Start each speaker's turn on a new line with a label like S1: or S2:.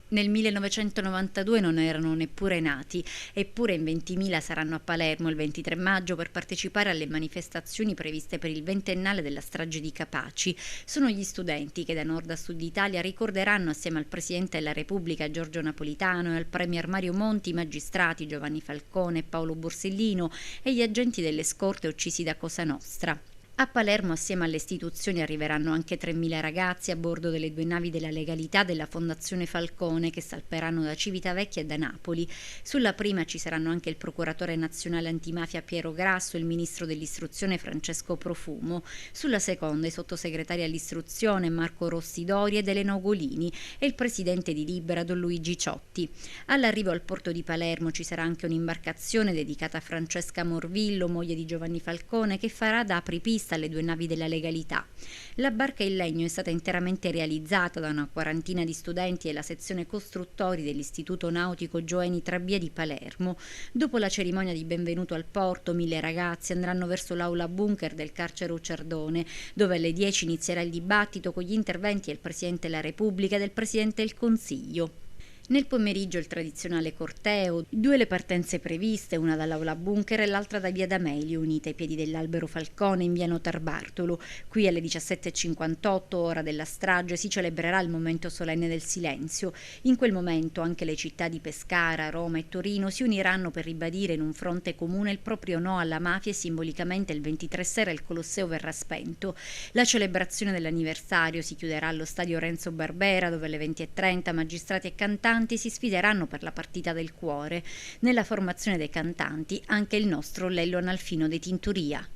S1: Nel 1992 non erano neppure nati, eppure in 20.000 saranno a Palermo il 23 maggio per partecipare alle manifestazioni previste per il ventennale della strage di Capaci. Sono gli studenti che da nord a sud Italia ricorderanno assieme al Presidente della Repubblica Giorgio Napolitano e al Premier Mario Monti i magistrati Giovanni Falcone e Paolo Borsellino e gli agenti delle scorte uccisi da Cosa Nostra. A Palermo assieme alle istituzioni arriveranno anche 3.000 ragazzi a bordo delle due navi della legalità della Fondazione Falcone che salperanno da Civitavecchia e da Napoli. Sulla prima ci saranno anche il procuratore nazionale antimafia Piero Grasso e il ministro dell'istruzione Francesco Profumo. Sulla seconda i sottosegretari all'istruzione Marco Rossi Dori ed Elena Ogolini e il presidente di Libera Don Luigi Ciotti. All'arrivo al porto di Palermo ci sarà anche un'imbarcazione dedicata a Francesca Morvillo, moglie di Giovanni Falcone, che farà da apripista alle due navi della legalità. La barca in legno è stata interamente realizzata da una quarantina di studenti e la sezione costruttori dell'Istituto Nautico Gioeni Trabia di Palermo. Dopo la cerimonia di benvenuto al porto, 1.000 ragazzi andranno verso l'aula bunker del carcere Ucciardone, dove alle 10 inizierà il dibattito con gli interventi del Presidente della Repubblica e del Presidente del Consiglio. Nel pomeriggio il tradizionale corteo, due le partenze previste, una dall'aula bunker e l'altra da via D'Amelio, unite ai piedi dell'albero Falcone in via Notarbartolo. Qui alle 17.58, ora della strage, si celebrerà il momento solenne del silenzio. In quel momento anche le città di Pescara, Roma e Torino si uniranno per ribadire in un fronte comune il proprio no alla mafia e simbolicamente il 23 sera il Colosseo verrà spento. La celebrazione dell'anniversario si chiuderà allo stadio Renzo Barbera, dove alle 20.30 magistrati e cantanti si sfideranno per la partita del cuore. Nella formazione dei cantanti anche il nostro Lello Analfino de Tintoria.